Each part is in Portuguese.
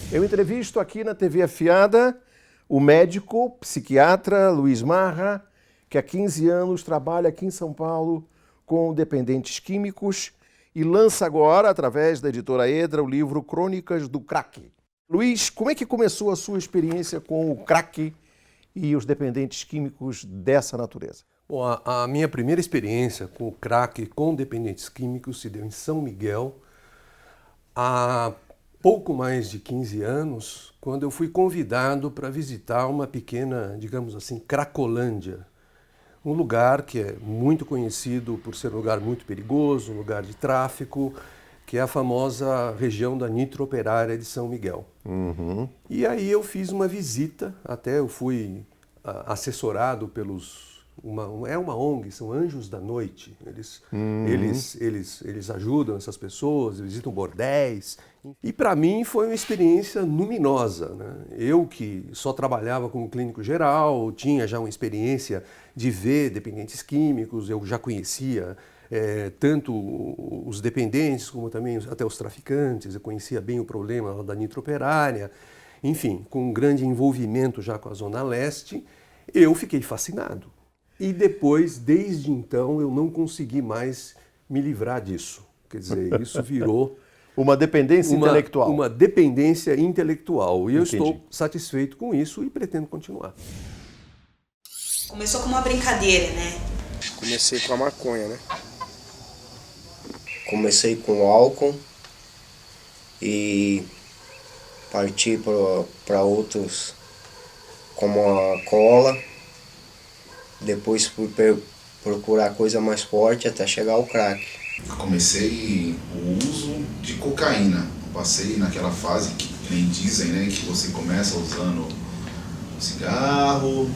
Eu entrevisto aqui na TV Afiada o médico psiquiatra Luiz Marra, que há 15 anos trabalha aqui em São Paulo com dependentes químicos e lança agora, através da editora Edra, o livro Crônicas do Crack. Luiz, como é que começou a sua experiência com o crack e os dependentes químicos dessa natureza? Bom, a minha primeira experiência com o crack e com dependentes químicos se deu em São Miguel há pouco mais de 15 anos, quando eu fui convidado para visitar uma pequena, digamos assim, Cracolândia. Um lugar que é muito conhecido por ser um lugar muito perigoso, um lugar de tráfico, que é a famosa região da nitrooperária de São Miguel. Uhum. E aí eu fiz uma visita, até eu fui assessorado pelos... É uma ONG, são Anjos da Noite. Eles ajudam essas pessoas, visitam bordéis. E para mim foi uma experiência luminosa, né? Eu que só trabalhava como clínico geral, tinha já uma experiência de ver dependentes químicos, eu já conhecia tanto os dependentes como também até os traficantes, eu conhecia bem o problema da nitrooperária. Enfim, com um grande envolvimento já com a Zona Leste, eu fiquei fascinado. E depois, desde então, eu não consegui mais me livrar disso. Quer dizer, isso virou... Uma dependência intelectual. Uma dependência intelectual. E eu Entendi. estou satisfeito com isso e pretendo continuar. Começou com uma brincadeira, né? Comecei com a maconha, né? Comecei com álcool e parti para outros, como a cola. Depois fui procurar coisa mais forte até chegar ao crack. Comecei o uso de cocaína. Passei naquela fase que nem dizem, né, que você começa usando cigarro,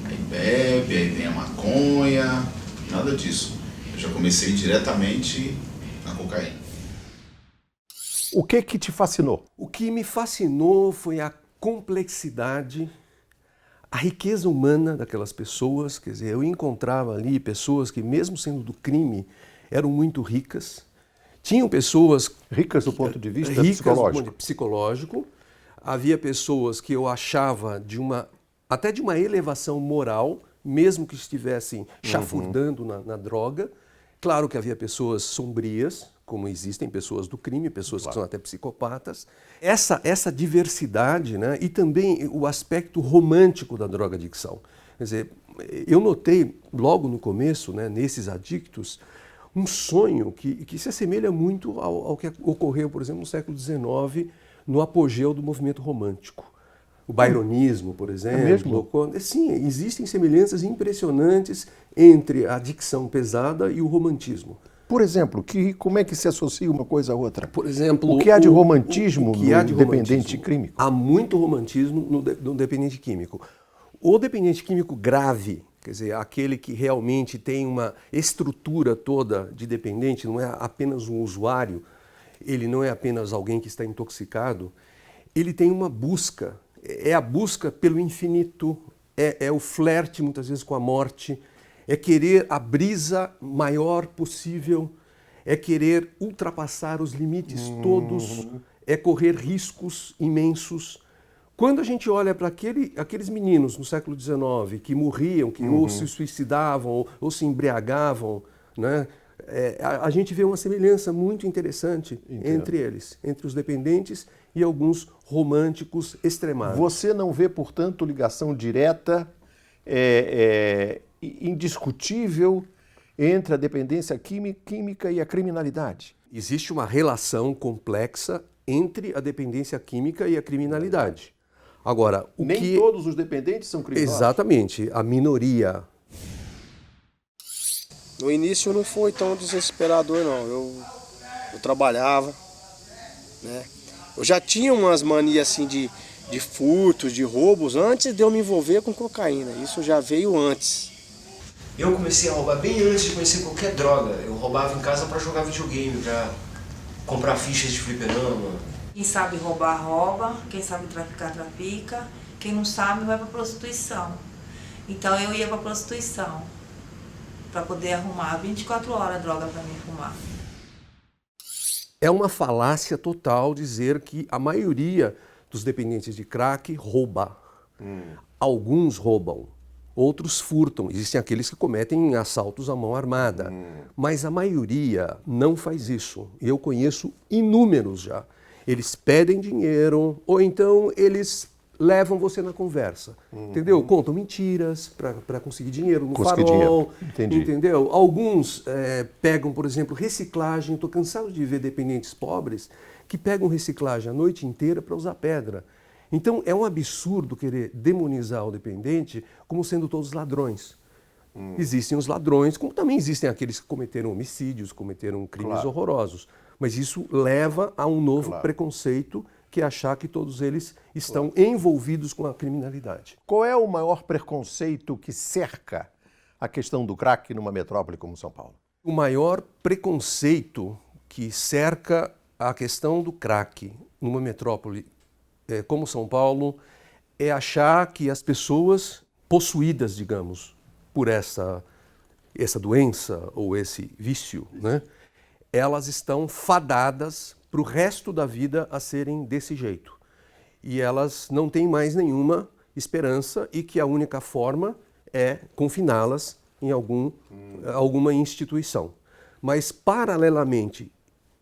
aí bebe, aí vem a maconha, nada disso. Eu já comecei diretamente na cocaína. O que te fascinou? O que me fascinou foi a complexidade, a riqueza humana daquelas pessoas. Quer dizer, eu encontrava ali pessoas que, mesmo sendo do crime, eram muito ricas. Tinham pessoas... Ricas do ponto de vista ricas psicológico. Do ponto de psicológico. Havia pessoas que eu achava até de uma elevação moral, mesmo que estivessem chafurdando na droga. Claro que havia pessoas sombrias, como existem pessoas do crime, pessoas que são até psicopatas. Essa diversidade, né? E também o aspecto romântico da drogadicção. Quer dizer, eu notei logo no começo, né, nesses adictos, um sonho que se assemelha muito ao que ocorreu, por exemplo, no século XIX, no apogeu do movimento romântico. O byronismo, por exemplo. É mesmo? Sim, existem semelhanças impressionantes entre a adicção pesada e o romantismo. Por exemplo, como é que se associa uma coisa à outra? Por exemplo, o que há de romantismo o que há de no dependente químico? Há muito romantismo no dependente químico. O dependente químico grave, quer dizer, aquele que realmente tem uma estrutura toda de dependente, não é apenas um usuário, ele não é apenas alguém que está intoxicado, ele tem uma busca, é a busca pelo infinito, é o flerte muitas vezes com a morte, é querer a brisa maior possível, é querer ultrapassar os limites todos, é correr riscos imensos. Quando a gente olha para aqueles meninos no século XIX que morriam, que ou se suicidavam ou se embriagavam, né, a gente vê uma semelhança muito interessante entre eles, entre os dependentes e alguns românticos extremados. Você não vê, portanto, ligação direta, indiscutível entre a dependência química e a criminalidade? Existe uma relação complexa entre a dependência química e a criminalidade. Agora, Nem todos os dependentes são criminosos? Exatamente, a minoria. No início não foi tão desesperador, não. Eu trabalhava, né? Eu já tinha umas manias assim de furtos, de roubos, antes de eu me envolver com cocaína. Isso já veio antes. Eu comecei a roubar bem antes de conhecer qualquer droga. Eu roubava em casa para jogar videogame, para comprar fichas de fliperama. Quem sabe roubar, rouba. Quem sabe traficar, trafica. Quem não sabe, vai para prostituição. Então eu ia para prostituição para poder arrumar 24 horas droga para mim arrumar. É uma falácia total dizer que a maioria dos dependentes de crack rouba. Alguns roubam, outros furtam. Existem aqueles que cometem assaltos à mão armada. Mas a maioria não faz isso. E eu conheço inúmeros já. Eles pedem dinheiro ou então eles levam você na conversa. Entendeu? Contam mentiras para conseguir dinheiro no farol. Entendi. Entendeu? Alguns pegam, por exemplo, reciclagem. Estou cansado de ver dependentes pobres que pegam reciclagem a noite inteira para usar pedra. Então, é um absurdo querer demonizar o dependente como sendo todos ladrões. Existem os ladrões, como também existem aqueles que cometeram homicídios, cometeram crimes horrorosos. Mas isso leva a um novo preconceito, que é achar que todos eles estão envolvidos com a criminalidade. Qual é o maior preconceito que cerca a questão do crack numa metrópole como São Paulo? O maior preconceito que cerca a questão do crack numa metrópole como São Paulo é achar que as pessoas possuídas, digamos, por essa doença ou esse vício, né, elas estão fadadas para o resto da vida a serem desse jeito. E elas não têm mais nenhuma esperança e que a única forma é confiná-las em alguma instituição. Mas, paralelamente,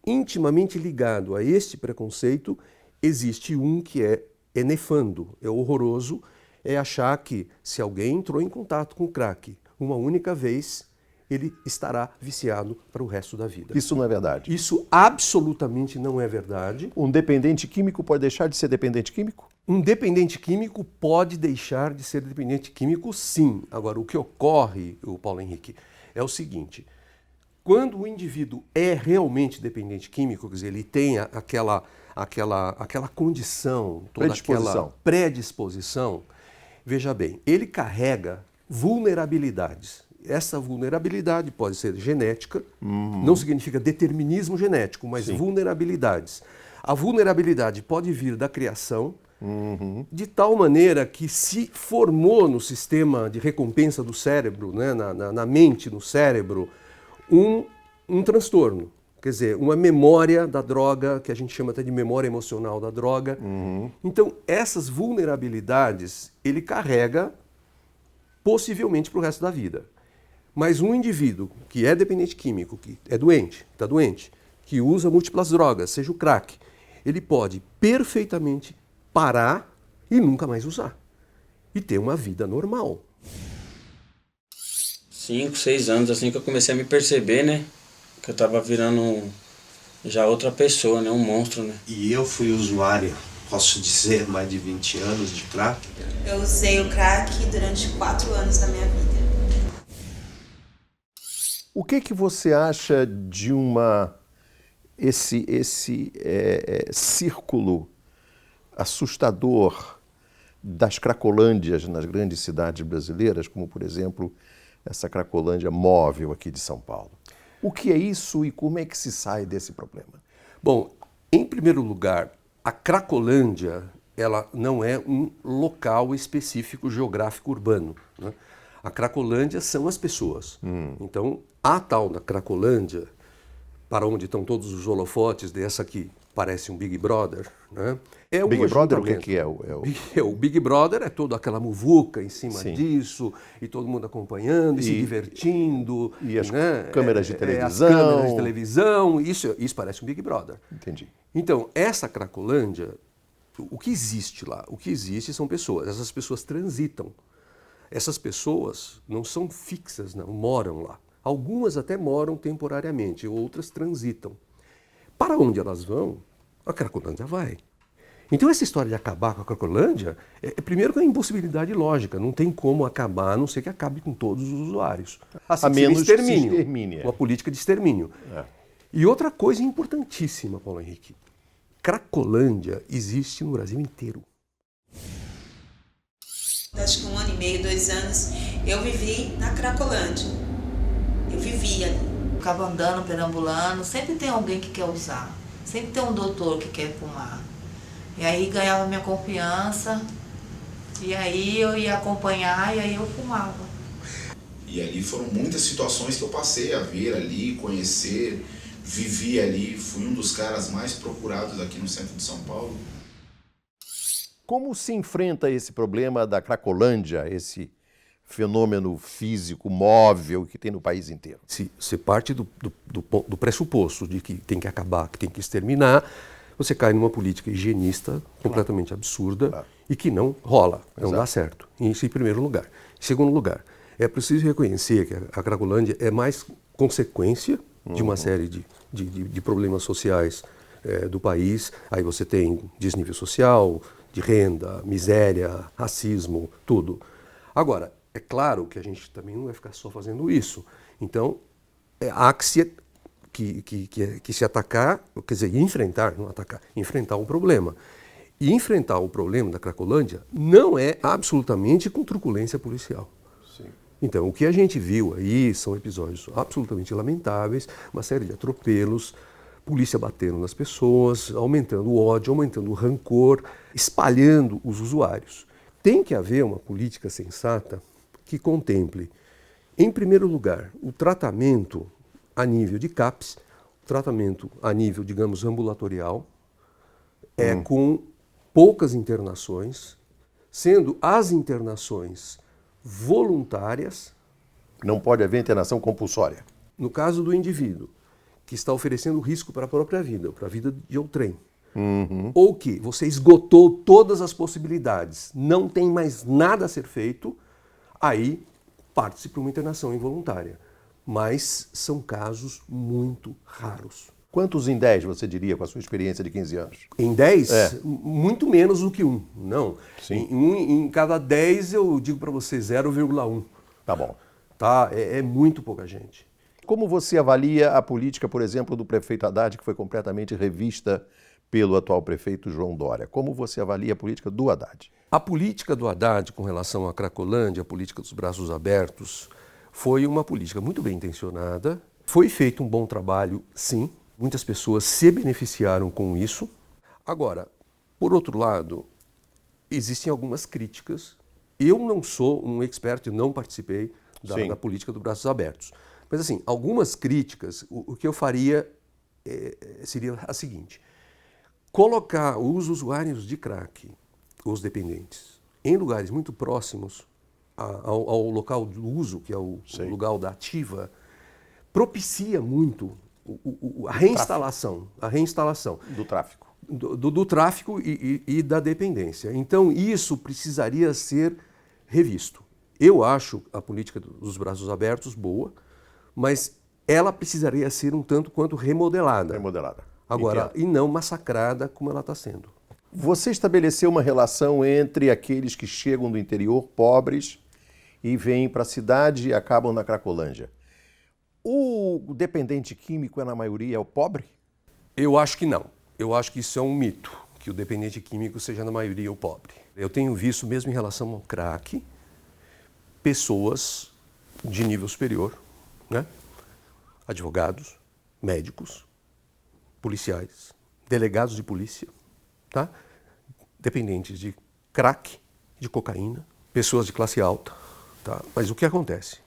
intimamente ligado a este preconceito, existe um que é nefando, é horroroso, é achar que se alguém entrou em contato com o crack uma única vez, ele estará viciado para o resto da vida. Isso não é verdade. Isso absolutamente não é verdade. Um dependente químico pode deixar de ser dependente químico? Um dependente químico pode deixar de ser dependente químico, sim. Agora, o que ocorre, o Paulo Henrique, é o seguinte: quando o indivíduo é realmente dependente químico, quer dizer, ele tem aquela condição, toda aquela predisposição, veja bem, ele carrega vulnerabilidades. Essa vulnerabilidade pode ser genética, não significa determinismo genético, mas vulnerabilidades. A vulnerabilidade pode vir da criação, de tal maneira que se formou no sistema de recompensa do cérebro, né, na mente, no cérebro, um transtorno. Quer dizer, uma memória da droga, que a gente chama até de memória emocional da droga. Então, essas vulnerabilidades ele carrega possivelmente para o resto da vida. Mas um indivíduo que é dependente químico, que é doente, está doente, que usa múltiplas drogas, seja o crack, ele pode perfeitamente parar e nunca mais usar. E ter uma vida normal. 5, 6 anos assim que eu comecei a me perceber, né? Que eu tava virando já outra pessoa, né? Um monstro, né? E eu fui usuário, posso dizer, mais de 20 anos de crack. Eu usei o crack durante 4 anos da minha vida. O que você acha de esse círculo assustador das cracolândias nas grandes cidades brasileiras, como, por exemplo, essa cracolândia móvel aqui de São Paulo? O que é isso e como é que se sai desse problema? Bom, em primeiro lugar, a Cracolândia ela não é um local específico geográfico urbano, né? A Cracolândia são as pessoas. Então, a tal da Cracolândia, para onde estão todos os holofotes dessa que parece um Big Brother, né? Big Brother, o que é? O Big Brother é toda aquela muvuca em cima disso, e todo mundo acompanhando, e se divertindo. E as né? câmeras de televisão. As câmeras de televisão, isso parece um Big Brother. Entendi. Então, essa Cracolândia, o que existe lá? O que existe são pessoas. Essas pessoas transitam. Essas pessoas não são fixas, não, moram lá. Algumas até moram temporariamente, outras transitam. Para onde elas vão, a Cracolândia vai. Então essa história de acabar com a Cracolândia, primeiro que é uma impossibilidade lógica, não tem como acabar, a não ser que acabe com todos os usuários. Assim, a menos que se extermine. Uma política de extermínio. E outra coisa importantíssima, Paulo Henrique, Cracolândia existe no Brasil inteiro. Acho que 1 ano e meio, 2 anos, eu vivi na Cracolândia. Eu vivia ali. Ficava andando, perambulando, sempre tem alguém que quer usar. Sempre tem um doutor que quer fumar. E aí ganhava minha confiança, e aí eu ia acompanhar, e aí eu fumava. E ali foram muitas situações que eu passei a ver ali, conhecer, vivi ali. Fui um dos caras mais procurados aqui no centro de São Paulo. Como se enfrenta esse problema da Cracolândia, esse fenômeno físico móvel que tem no país inteiro? Se você parte do pressuposto de que tem que acabar, que tem que exterminar, você cai numa política higienista completamente absurda e que não rola, não dá certo. Isso em primeiro lugar. Em segundo lugar, é preciso reconhecer que a Cracolândia é mais consequência de uma série de problemas sociais do país. Aí você tem desnível social, de renda, miséria, racismo, tudo. Agora, é claro que a gente também não vai ficar só fazendo isso. Então, há que se atacar, quer dizer, enfrentar, não atacar, enfrentar um problema. E enfrentar o problema da Cracolândia não é absolutamente com truculência policial. Sim. Então, o que a gente viu aí são episódios absolutamente lamentáveis, uma série de atropelos, polícia batendo nas pessoas, aumentando o ódio, aumentando o rancor, espalhando os usuários. Tem que haver uma política sensata que contemple, em primeiro lugar, o tratamento a nível de CAPS, o tratamento a nível, digamos, ambulatorial, com poucas internações, sendo as internações voluntárias. Não pode haver internação compulsória. No caso do indivíduo que está oferecendo risco para a própria vida, para a vida de outrem, ou que você esgotou todas as possibilidades, não tem mais nada a ser feito, aí parte-se para uma internação involuntária. Mas são casos muito raros. Quantos em 10 você diria com a sua experiência de 15 anos? Em 10? Muito menos do que 1, não. Sim. Em cada 10 eu digo para você 0,1. Tá bom. Tá? É muito pouca gente. Como você avalia a política, por exemplo, do prefeito Haddad, que foi completamente revista pelo atual prefeito João Dória? Como você avalia a política do Haddad? A política do Haddad com relação à Cracolândia, a política dos braços abertos, foi uma política muito bem intencionada. Foi feito um bom trabalho, sim. Muitas pessoas se beneficiaram com isso. Agora, por outro lado, existem algumas críticas. Eu não sou um expert, não participei da política dos braços abertos. Mas, assim, algumas críticas, o que eu faria seria a seguinte: colocar os usuários de crack, os dependentes, em lugares muito próximos ao local do uso, que é o lugar da ativa, propicia muito a reinstalação do tráfico. Do tráfico e da dependência. Então, isso precisaria ser revisto. Eu acho a política dos braços abertos boa, mas ela precisaria ser um tanto quanto remodelada. Agora, e não massacrada como ela está sendo. Você estabeleceu uma relação entre aqueles que chegam do interior, pobres, e vêm para a cidade e acabam na Cracolândia. O dependente químico, na maioria, é o pobre? Eu acho que não. Eu acho que isso é um mito, que o dependente químico seja, na maioria, o pobre. Eu tenho visto, mesmo em relação ao crack, pessoas de nível superior, né? Advogados, médicos, policiais, delegados de polícia, tá? Dependentes de crack, de cocaína, pessoas de classe alta. Tá? Mas o que acontece?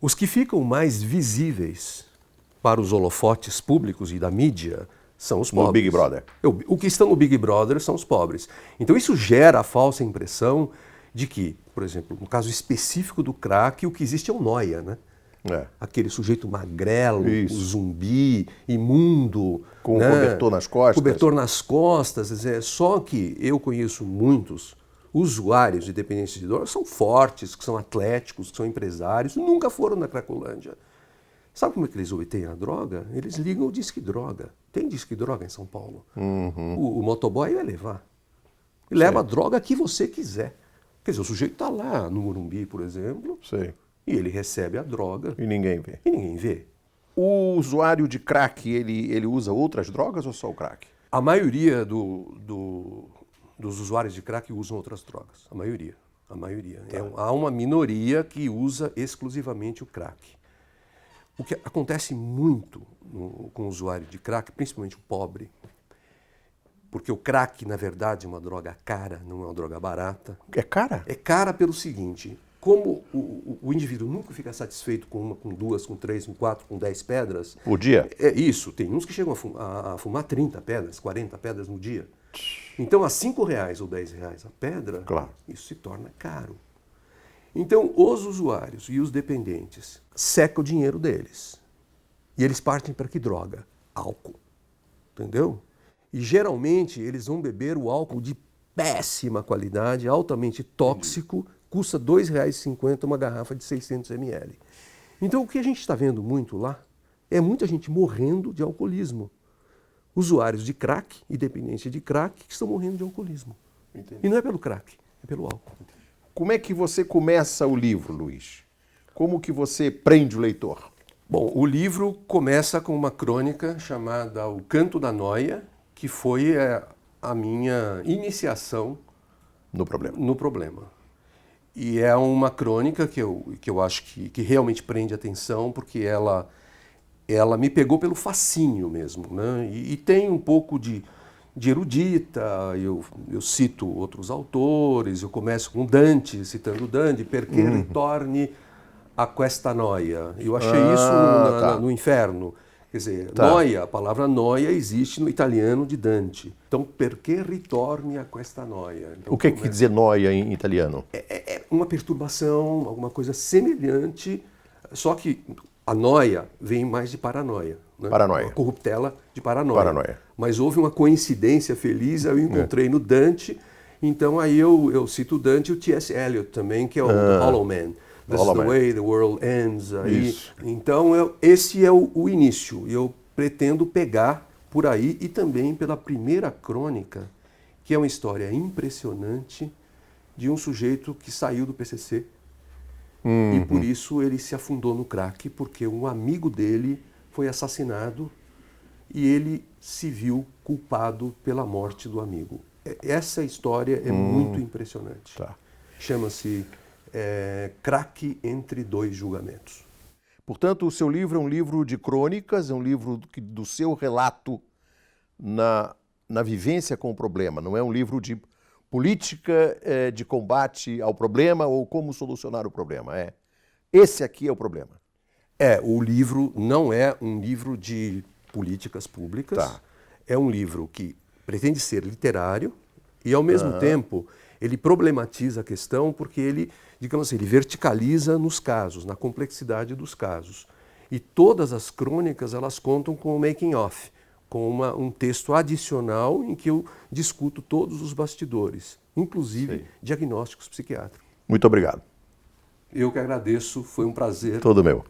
Os que ficam mais visíveis para os holofotes públicos e da mídia são os pobres. No Big Brother. O que estão no Big Brother são os pobres. Então isso gera a falsa impressão de que, por exemplo, no caso específico do crack, o que existe é o nóia, né? Aquele sujeito magrelo, zumbi, imundo. Com cobertor nas costas. Cobertor nas costas. Só que eu conheço muitos usuários de dependência de drogas, são fortes, que são atléticos, que são empresários, nunca foram na Cracolândia. Sabe como é que eles obtêm a droga? Eles ligam o Disque Droga. Tem Disque Droga em São Paulo. O motoboy vai levar. E leva a droga que você quiser. Quer dizer, o sujeito está lá no Morumbi, por exemplo, e ele recebe a droga. E ninguém vê. O usuário de crack, ele usa outras drogas ou só o crack? A maioria dos usuários de crack usam outras drogas. A maioria. Há uma minoria que usa exclusivamente o crack. O que acontece muito com o usuário de crack, principalmente o pobre, porque o crack, na verdade, é uma droga cara, não é uma droga barata. É cara? É cara pelo seguinte: como o indivíduo nunca fica satisfeito com uma, com duas, com três, com quatro, com 10 pedras... Por dia? É isso. Tem uns que chegam a fumar 30 pedras, 40 pedras no dia. Então, a R$5 ou R$10 a pedra, Claro. isso se torna caro. Então, os usuários e os dependentes secam o dinheiro deles. E eles partem para que droga? Álcool. Entendeu? E geralmente eles vão beber o álcool de péssima qualidade, altamente tóxico, custa R$ 2,50 uma garrafa de 600 ml. Então, o que a gente está vendo muito lá é muita gente morrendo de alcoolismo. Usuários de crack e dependentes de crack que estão morrendo de alcoolismo. Entendi. E não é pelo crack, é pelo álcool. Como é que você começa o livro, Luiz? Como que você prende o leitor? Bom, o livro começa com uma crônica chamada O Canto da Noia, que foi a minha iniciação No problema. no problema. E é uma crônica que eu acho que realmente prende atenção, porque ela me pegou pelo fascínio mesmo, né? E tem um pouco de erudita, eu cito outros autores, eu começo com Dante, citando Dante, perché ritorni a questa noia. Eu achei isso no Inferno. Quer dizer, noia, a palavra noia existe no italiano de Dante. Então, perché ritorni a questa noia. Então, O que quer dizer noia em italiano? é uma perturbação, alguma coisa semelhante, só que a noia vem mais de paranoia. Né? Paranoia. Uma corruptela de paranoia. Paranoia. Mas houve uma coincidência feliz, eu encontrei no Dante, então aí eu cito o Dante e o T.S. Eliot também, que é o The Hollow Man. This is the way the world ends. Aí, então, esse é o início. E eu pretendo pegar por aí e também pela primeira crônica, que é uma história impressionante de um sujeito que saiu do PCC e por isso ele se afundou no crack, porque um amigo dele foi assassinado e ele se viu culpado pela morte do amigo. Essa história é muito impressionante. Tá. Chama-se Crack entre Dois Julgamentos. Portanto, o seu livro é um livro de crônicas, é um livro do seu relato na vivência com o problema. Não é um livro de política de combate ao problema ou como solucionar o problema. Esse aqui é o problema. O livro não é um livro de políticas públicas. Tá. É um livro que pretende ser literário e, ao mesmo tempo, ele problematiza a questão porque ele, digamos assim, ele verticaliza nos casos, na complexidade dos casos. E todas as crônicas, elas contam com o making of, com um texto adicional em que eu discuto todos os bastidores, inclusive diagnósticos psiquiátricos. Muito obrigado. Eu que agradeço, foi um prazer. Todo meu.